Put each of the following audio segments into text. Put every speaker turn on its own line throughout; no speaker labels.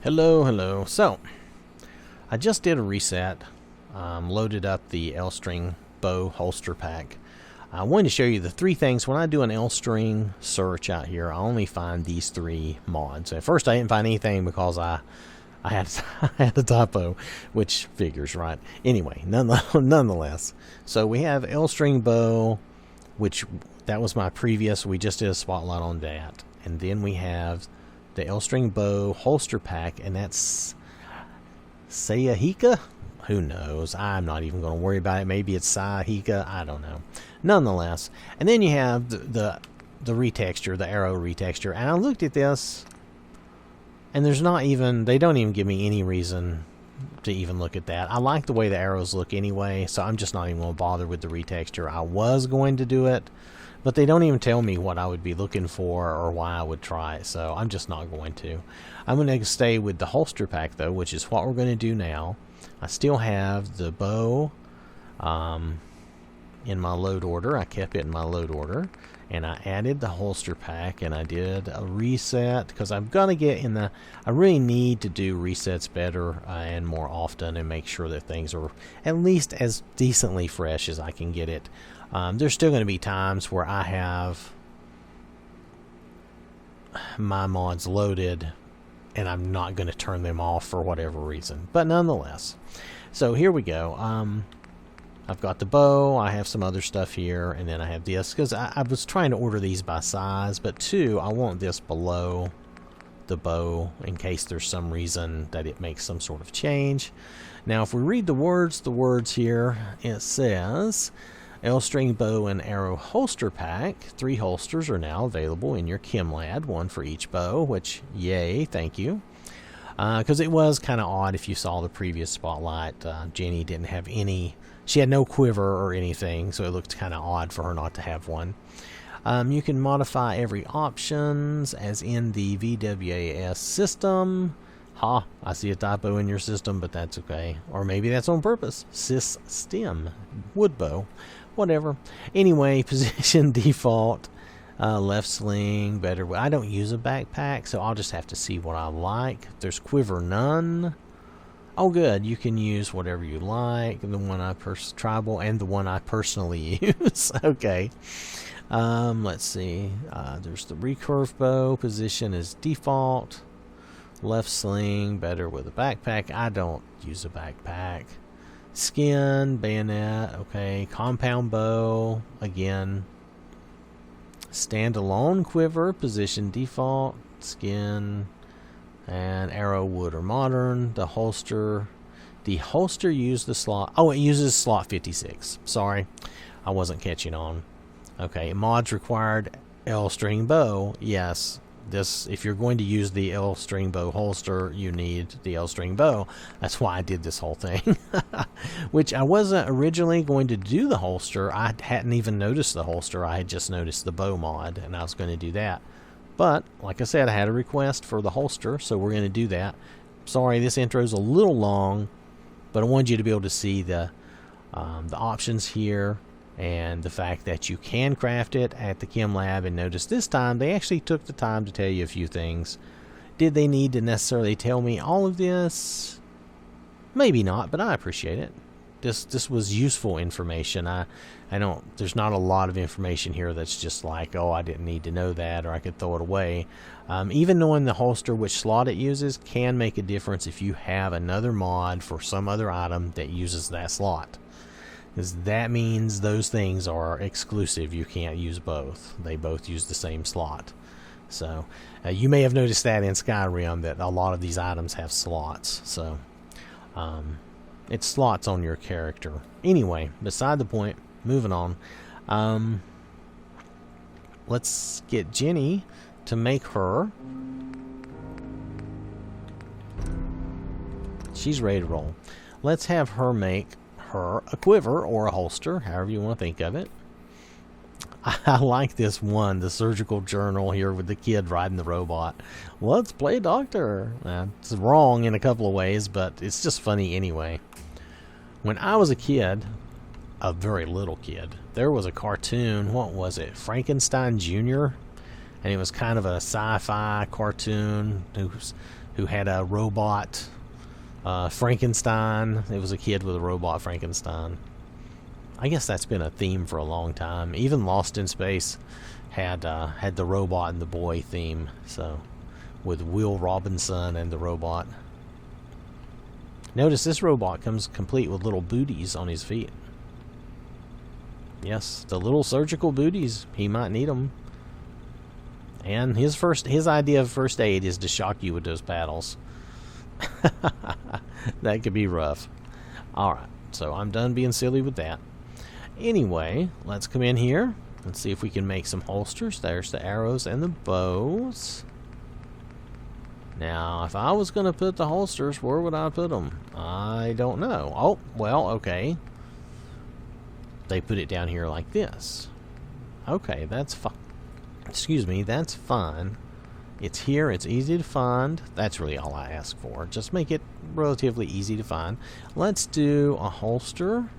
Hello. So, I just did a reset, loaded up the LString Bow holster pack. I wanted to show you the three things. When I do an LString search out here, I only find these three mods. At first, I didn't find anything because I had I had a typo, which figures, right? Anyway, nonetheless. So we have LString Bow, which that was my previous. We just did a spotlight on that, and then we have the LString Bow holster pack, and that's Sayaheca. Who knows? I'm not even going to worry about it. Maybe it's Sayaheca. I don't know. Nonetheless, and then you have the retexture, the arrow retexture, and I looked at this, and there's not even, they don't even give me any reason to even look at that. I like the way the arrows look anyway, so I'm just not even going to bother with the retexture. I was going to do it, but they don't even tell me what I would be looking for or why I would try it, so I'm just not going to. I'm going to stay with the holster pack, though, which is what we're going to do now. I still have the bow in my load order. I kept it in my load order, and I added the holster pack, and I did a reset because I'm going to get in the... I really need to do resets better and more often and make sure that things are at least as decently fresh as I can get it. There's still going to be times where I have my mods loaded and I'm not going to turn them off for whatever reason. But nonetheless, so here we go. I've got the bow, I have some other stuff here, and then I have this, because I was trying to order these by size, but two, I want this below the bow in case there's some reason that it makes some sort of change. Now if we read the words here, it says LString Bow and Arrow Holster Pack. 3 holsters are now available in your ChemLab, 1 for each bow, which, yay, thank you. Because it was kind of odd if you saw the previous spotlight. Jenny didn't have any, she had no quiver or anything, so it looked kind of odd for her not to have one. You can modify every options as in the VWAS system. Ha, I see a typo in your system, but that's okay. Or maybe that's on purpose. System, wood bow, whatever. Anyway, position default, left sling, better. I don't use a backpack, so I'll just have to see what I like. There's quiver none. Oh, good. You can use whatever you like. The one I tribal and the one I personally use. Okay. Let's see. There's the recurve bow. Position is default. Left sling, better with a backpack. I don't use a backpack. Skin, bayonet, okay. Compound bow, again. Standalone quiver, position default, skin, and arrow, wood, or modern. The holster used the slot. Oh, it uses slot 56. Sorry, I wasn't catching on. Okay, mods required LString bow. Yes. This, if you're going to use the LString Bow holster, you need the LString Bow. That's why I did this whole thing. Which I wasn't originally going to do the holster. I hadn't even noticed the holster. I had just noticed the bow mod, and I was going to do that. But, like I said, I had a request for the holster, so we're going to do that. Sorry, this intro is a little long, but I wanted you to be able to see the options here, and the fact that you can craft it at the ChemLab. And notice this time they actually took the time to tell you a few things. Did they need to necessarily tell me all of this? Maybe not, but I appreciate it. This was useful information. I don't, there's not a lot of information here that's just like, oh, I didn't need to know that, or I could throw it away. Even knowing the holster, which slot it uses, can make a difference if you have another mod for some other item that uses that slot. Because that means those things are exclusive. You can't use both. They both use the same slot. So you may have noticed that in Skyrim that a lot of these items have slots. So it's slots on your character. Anyway, beside the point, moving on. Let's get Jenny to make her. She's ready to roll. Let's have her make her a quiver or a holster, however you want to think of it. I like this one, the surgical journal here with the kid riding the robot. Let's play doctor. It's wrong in a couple of ways, but it's just funny anyway. When I was a kid, a very little kid, there was a cartoon. What was it? Frankenstein Jr. and it was kind of a sci-fi cartoon who had a robot Frankenstein. It was a kid with a robot Frankenstein. I guess that's been a theme for a long time. Even Lost in Space had the robot and the boy theme. So, with Will Robinson and the robot. Notice this robot comes complete with little booties on his feet. Yes, the little surgical booties. He might need them. And his idea of first aid is to shock you with those paddles. That could be rough. Alright, so I'm done being silly with that. Anyway, let's come in here and see if we can make some holsters. There's the arrows and the bows. Now, if I was going to put the holsters, where would I put them? I don't know. Oh, well, okay. They put it down here like this. Okay, that's fine. Excuse me, that's fine. It's here, it's easy to find. That's really all I ask for. Just make it relatively easy to find. Let's do a holster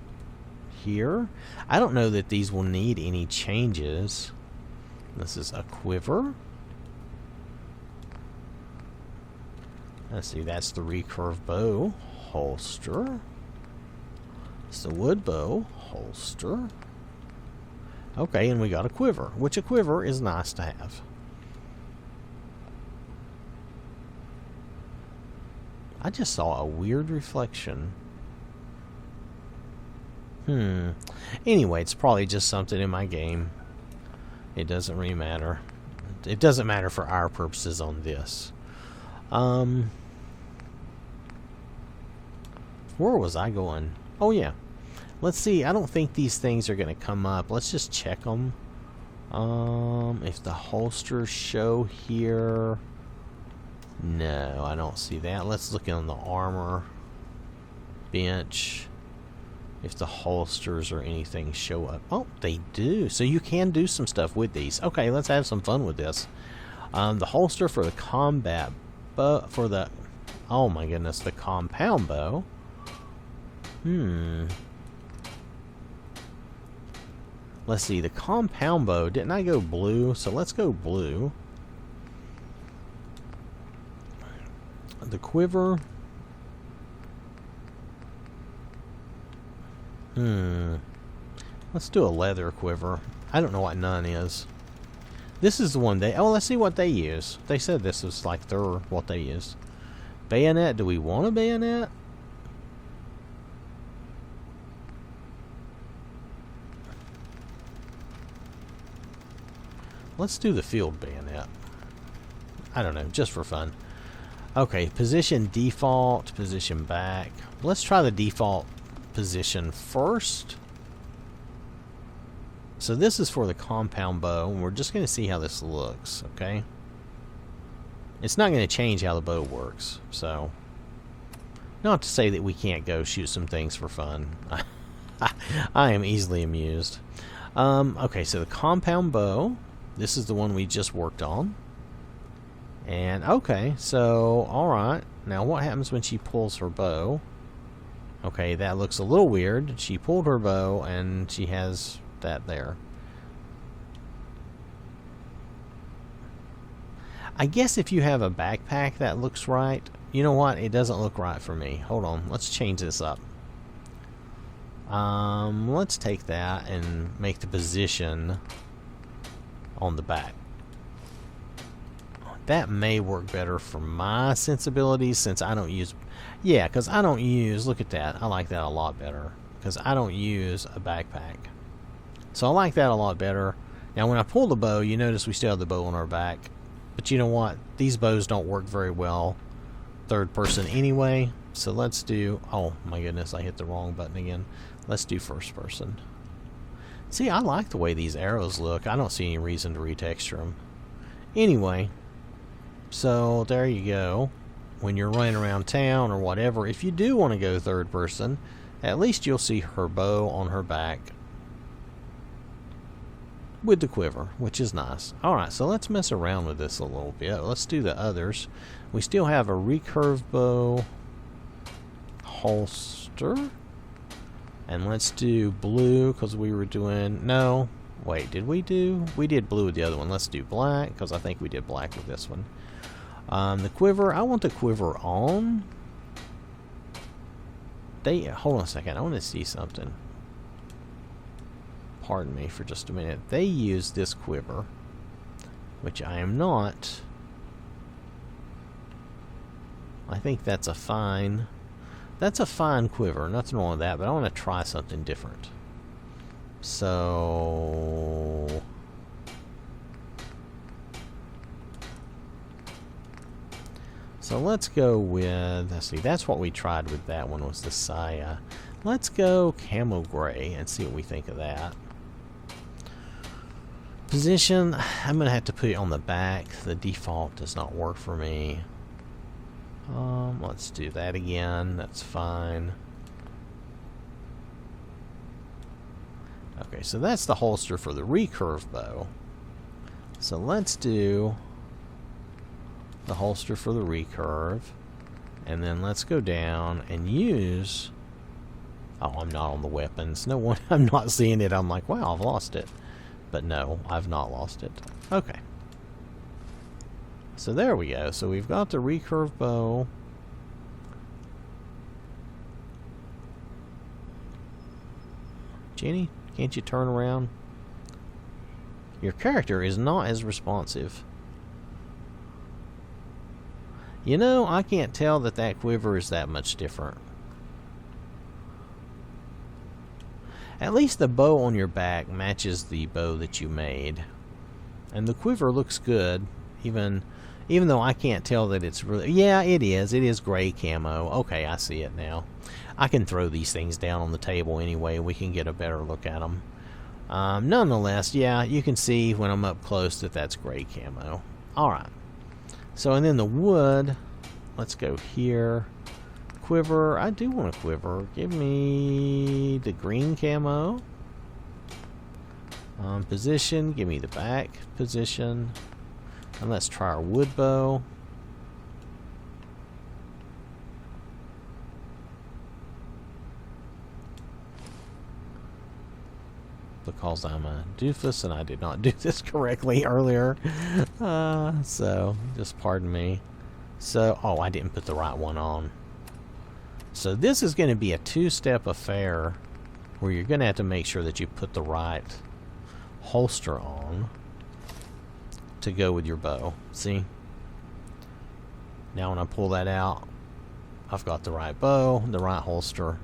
here. I don't know that these will need any changes. This is a quiver. Let's see, that's the Recurve Bow holster. It's the wood bow holster. Okay, and we got a quiver, which a quiver is nice to have. I just saw a weird reflection. Anyway, it's probably just something in my game. It doesn't really matter. It doesn't matter for our purposes on this. Where was I going? Oh, yeah. Let's see. I don't think these things are going to come up. Let's just check them. If the holsters show here... No, I don't see that. Let's look on the armor bench. If the holsters or anything show up. Oh, they do. So you can do some stuff with these. Okay, let's have some fun with this. The holster for the combat bow, for the... Oh my goodness, the compound bow. Let's see, the compound bow, didn't I go blue? So let's go blue. The quiver. Let's do a leather quiver. I don't know what none is. This is the one they... Oh, let's see what they use. They said this was like what they use. Bayonet. Do we want a bayonet? Let's do the field bayonet. I don't know, just for fun. Okay, position default, position back. Let's try the default position first. So this is for the compound bow, and we're just going to see how this looks, okay? It's not going to change how the bow works, so... Not to say that we can't go shoot some things for fun. I am easily amused. Okay, so the compound bow. This is the one we just worked on. And, okay, so, alright. Now, what happens when she pulls her bow? Okay, that looks a little weird. She pulled her bow, and she has that there. I guess if you have a backpack that looks right. You know what? It doesn't look right for me. Hold on. Let's change this up. Let's take that and make the position on the back. That may work better for my sensibilities since I don't use... Yeah, because I don't use... Look at that. I like that a lot better. Because I don't use a backpack. So I like that a lot better. Now when I pull the bow, you notice we still have the bow on our back. But you know what? These bows don't work very well third person anyway. So let's do... Oh my goodness, I hit the wrong button again. Let's do first person. See, I like the way these arrows look. I don't see any reason to retexture them. Anyway, so there you go. When you're running around town or whatever, if you do want to go third person, at least you'll see her bow on her back with the quiver, which is nice. Alright, so let's mess around with this a little bit. Let's do the others. We still have a Recurve Bow holster. And let's do blue, because we were doing... No, Wait, did we do? We did blue with the other one. Let's do black, because I think we did black with this one. The quiver, I want the quiver on. Hold on a second, I want to see something. Pardon me for just a minute. They use this quiver, which I am not. I think that's a fine quiver, nothing wrong with that, but I want to try something different. So let's go with, let's see, that's what we tried with that one, was the Saya. Let's go camo gray and see what we think of that. Position, I'm going to have to put it on the back. The default does not work for me. Let's do that again. That's fine. Okay, so that's the holster for the Recurve Bow. So let's do the holster for the Recurve, and then let's go down and use. Oh, I'm not on the weapons. No one. I'm not seeing it. I'm like, wow, I've lost it. But no, I've not lost it. Okay. So there we go. So we've got the Recurve Bow. Jenny, can't you turn around? Your character is not as responsive. You know, I can't tell that that quiver is that much different. At least the bow on your back matches the bow that you made. And the quiver looks good, even though I can't tell that it's really... Yeah, it is. It is gray camo. Okay, I see it now. I can throw these things down on the table anyway. We can get a better look at them. Nonetheless, yeah, you can see when I'm up close that that's gray camo. Alright. So, and then the wood, let's go here. Quiver, I do want a quiver. Give me the green camo. Position, give me the back position. And let's try our wood bow. Because I'm a doofus and I did not do this correctly earlier. So, just pardon me. So, oh, I didn't put the right one on. So this is going to be a two-step affair where you're going to have to make sure that you put the right holster on to go with your bow. See? Now when I pull that out, I've got the right bow, the right holster.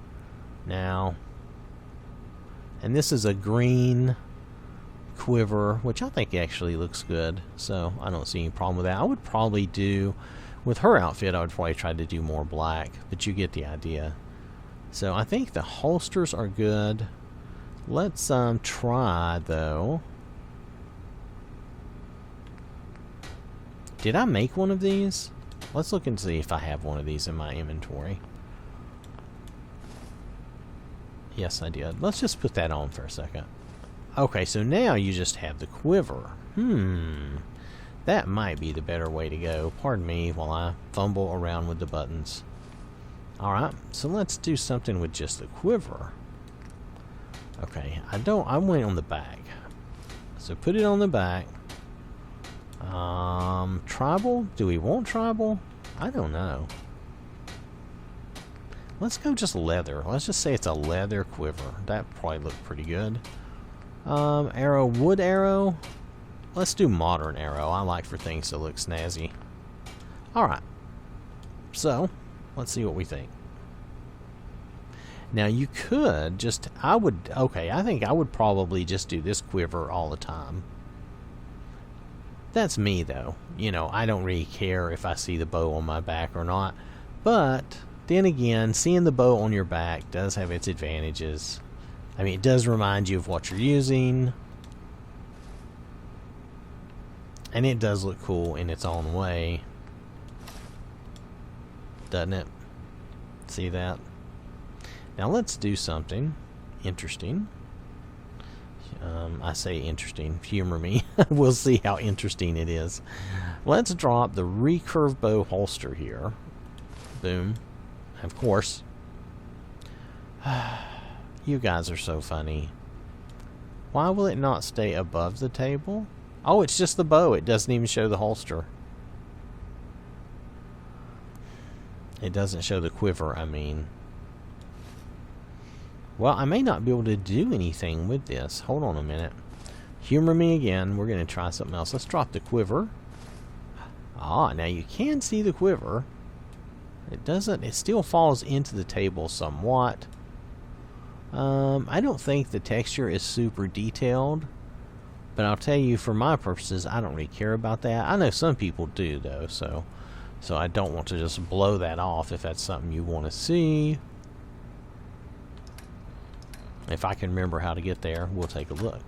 Now, and this is a green quiver, which I think actually looks good, so I don't see any problem with that. I would probably do, with her outfit, I would probably try to do more black, but you get the idea. So I think the holsters are good. Let's try, though. Did I make one of these? Let's look and see if I have one of these in my inventory. Yes, I did. Let's just put that on for a second. Okay, so now you just have the quiver. That might be the better way to go. Pardon me while I fumble around with the buttons. Alright, so let's do something with just the quiver. Okay, I went on the back. So put it on the back. Tribal? Do we want tribal? I don't know. Let's go just leather. Let's just say it's a leather quiver. That probably looked pretty good. Arrow, wood arrow. Let's do modern arrow. I like for things to look snazzy. Alright. So, let's see what we think. Now you could just, I think I would probably just do this quiver all the time. That's me though. You know, I don't really care if I see the bow on my back or not. But, then again, seeing the bow on your back does have its advantages. I mean, it does remind you of what you're using. And it does look cool in its own way. Doesn't it? See that? Now let's do something interesting. I say interesting. Humor me. We'll see how interesting it is. Let's drop the Recurve Bow holster here. Boom. Of course. You guys are so funny. Why will it not stay above the table? Oh, it's just the bow. It doesn't even show the holster. It doesn't show the quiver, I mean. Well, I may not be able to do anything with this. Hold on a minute. Humor me again. We're going to try something else. Let's drop the quiver. Ah, now you can see the quiver. It doesn't. It still falls into the table somewhat. I don't think the texture is super detailed. But I'll tell you, for my purposes, I don't really care about that. I know some people do, though, so I don't want to just blow that off if that's something you want to see. If I can remember how to get there, we'll take a look.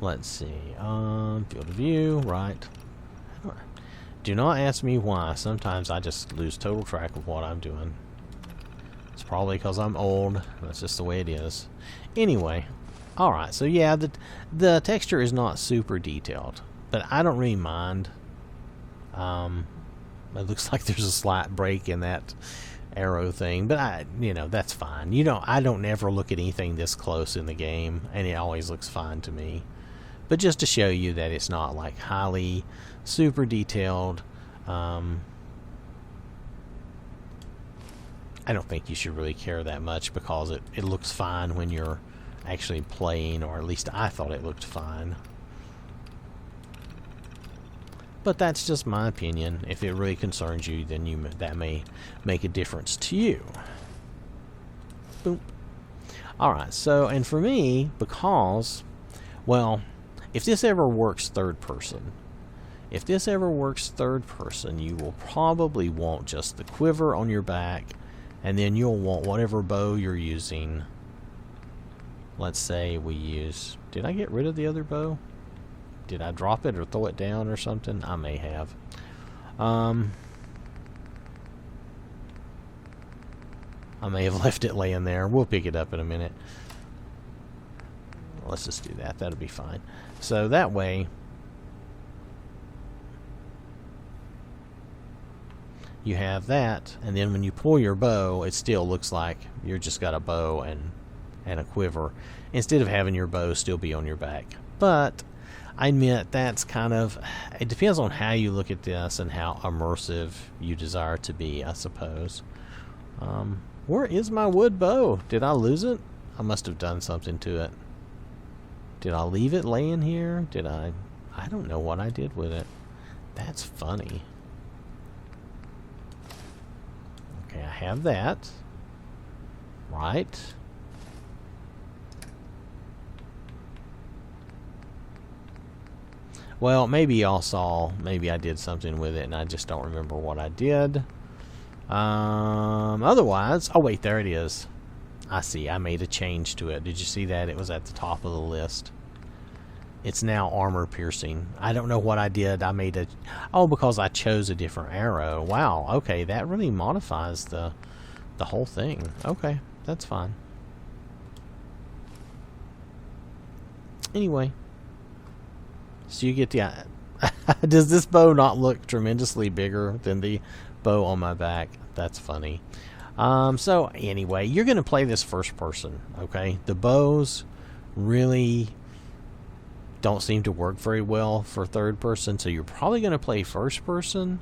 Let's see. Field of view, right. Do not ask me why. Sometimes I just lose total track of what I'm doing. It's probably because I'm old. That's just the way it is. Anyway, alright, so yeah, the texture is not super detailed, but I don't really mind. It looks like there's a slight break in that arrow thing, but that's fine. I don't ever look at anything this close in the game, and it always looks fine to me. But just to show you that it's not like highly super detailed, I don't think you should really care that much, because it looks fine when you're actually playing, or at least I thought it looked fine. But that's just my opinion. If it really concerns you, then that may make a difference to you. Boom. Alright, so, and for me, because, well, if this ever works third person, you will probably want just the quiver on your back, and then you'll want whatever bow you're using. Let's say we use... Did I get rid of the other bow? Did I drop it or throw it down or something? I may have. I may have left it laying there. We'll pick it up in a minute. Let's just do that. That'll be fine. So that way, you have that, and then when you pull your bow, it still looks like you've just got a bow and a quiver, instead of having your bow still be on your back. But I admit that's kind of, it depends on how you look at this and how immersive you desire to be, I suppose. Where is my wood bow? Did I lose it? I must have done something to it. Did I leave it laying here? I don't know what I did with it. That's funny. Okay, I have that. Right. Well, maybe y'all saw, maybe I did something with it and I just don't remember what I did. Otherwise, oh wait, there it is. I see, I made a change to it. Did you see that? It was at the top of the list. It's now armor piercing. I don't know what I did. I made a... Oh, because I chose a different arrow. Wow, okay, that really modifies the whole thing. Okay, that's fine. Anyway. So you get the... Does this bow not look tremendously bigger than the bow on my back? That's funny. So anyway, you're going to play this first person, okay? The bows really don't seem to work very well for third person, so you're probably going to play first person.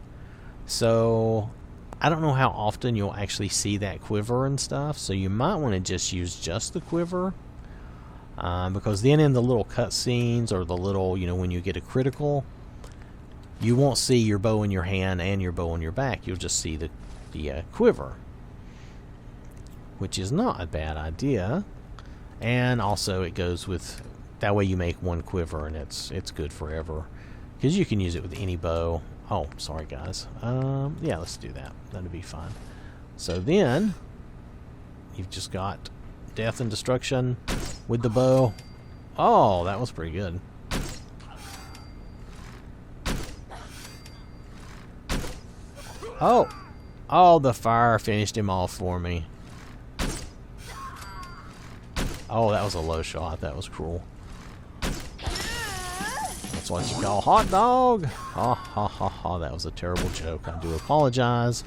So I don't know how often you'll actually see that quiver and stuff, so you might want to just use just the quiver, because then in the little cutscenes or the little, when you get a critical, you won't see your bow in your hand and your bow on your back. You'll just see the quiver, which is not a bad idea. And also it goes with, that way you make one quiver and it's good forever, because you can use it with any bow. Oh, sorry guys. Yeah, let's do that. That'll be fine. So then you've just got death and destruction with the bow. Oh, that was pretty good. Oh, the fire finished him off for me. Oh, that was a low shot. That was cruel. That's what you call hot dog. Ha ha ha ha. That was a terrible joke. I do apologize.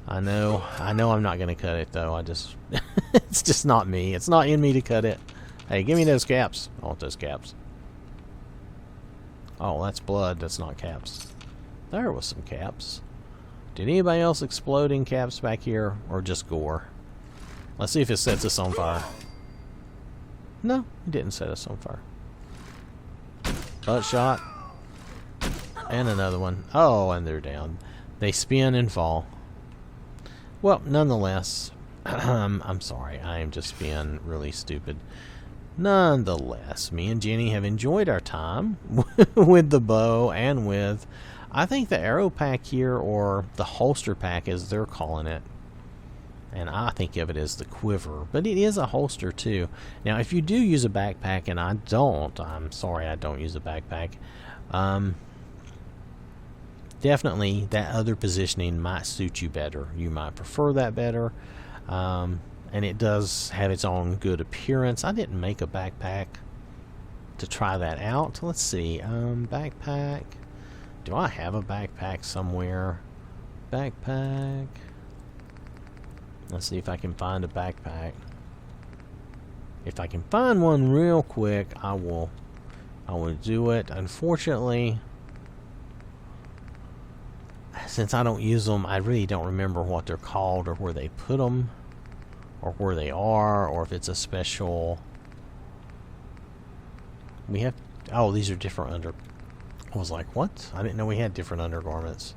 I know I'm not going to cut it, though. It's just not me. It's not in me to cut it. Hey, give me those caps. I want those caps. Oh, that's blood. That's not caps. There was some caps. Did anybody else explode in caps back here, or just gore? Let's see if it sets us on fire. No, it didn't set us on fire. Butt shot. And another one. Oh, and they're down. They spin and fall. Well, nonetheless, I'm sorry. I am just being really stupid. Nonetheless, me and Jenny have enjoyed our time with the bow and with, I think, the arrow pack here, or the holster pack as they're calling it. And I think of it as the quiver, but it is a holster too. Now, if you do use a backpack, and I don't, I'm sorry I don't use a backpack, definitely that other positioning might suit you better. You might prefer that better. And it does have its own good appearance. I didn't make a backpack to try that out. Let's see. Backpack. Do I have a backpack somewhere? Backpack. Let's see if I can find a backpack. If I can find one real quick, I will do it. Unfortunately, since I don't use them, I really don't remember what they're called, or where they put them, or where they are, or if it's a special. We have, oh, these are different under. I was like, what? I didn't know we had different undergarments.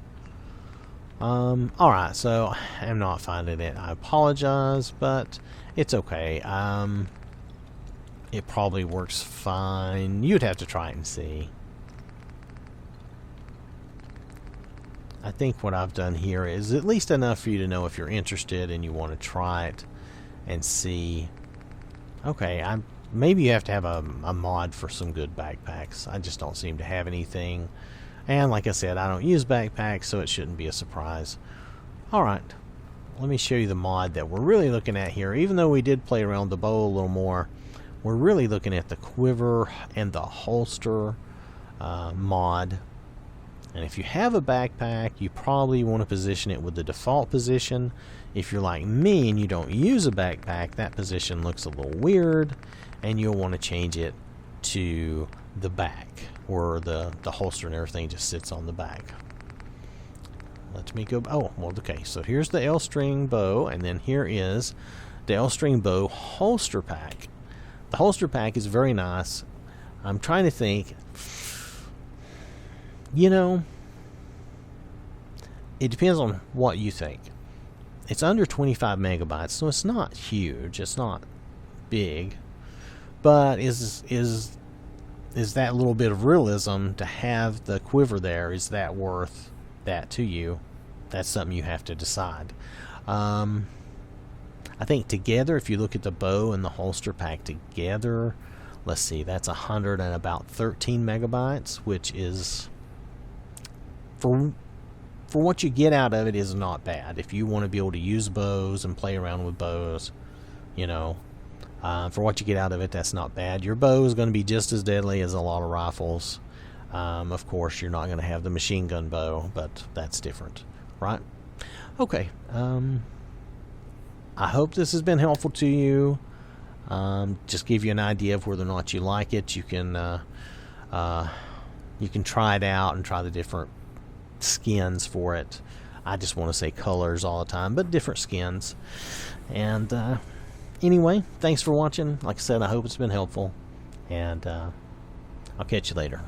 Alright, so I'm not finding it. I apologize, but it's okay. It probably works fine. You'd have to try it and see. I think what I've done here is at least enough for you to know if you're interested and you want to try it and see. Okay, maybe you have to have a mod for some good backpacks. I just don't seem to have anything. And like I said, I don't use backpacks, so it shouldn't be a surprise. Alright, let me show you the mod that we're really looking at here. Even though we did play around the bow a little more, we're really looking at the quiver and the holster mod. And if you have a backpack, you probably want to position it with the default position. If you're like me and you don't use a backpack, that position looks a little weird, and you'll want to change it to the back, where the holster and everything just sits on the back. Let me go. Oh, well, okay. So here's the LString bow, and then here is the LString bow holster pack. The holster pack is very nice. I'm trying to think. You know, it depends on what you think. It's under 25 megabytes, so it's not huge. It's not big, but is that little bit of realism to have the quiver there? Is that worth that to you? That's something you have to decide. I think together, if you look at the bow and the holster pack together, let's see, that's 100 and about 13 megabytes, which is, for what you get out of it, is not bad. If you want to be able to use bows and play around with bows, you know, for what you get out of it, that's not bad. Your bow is going to be just as deadly as a lot of rifles. Of course, you're not going to have the machine gun bow, but that's different, right? Okay. I hope this has been helpful to you. Just give you an idea of whether or not you like it. You can try it out and try the different skins for it. I just want to say colors all the time, but different skins. And anyway, thanks for watching. Like I said, I hope it's been helpful, and I'll catch you later.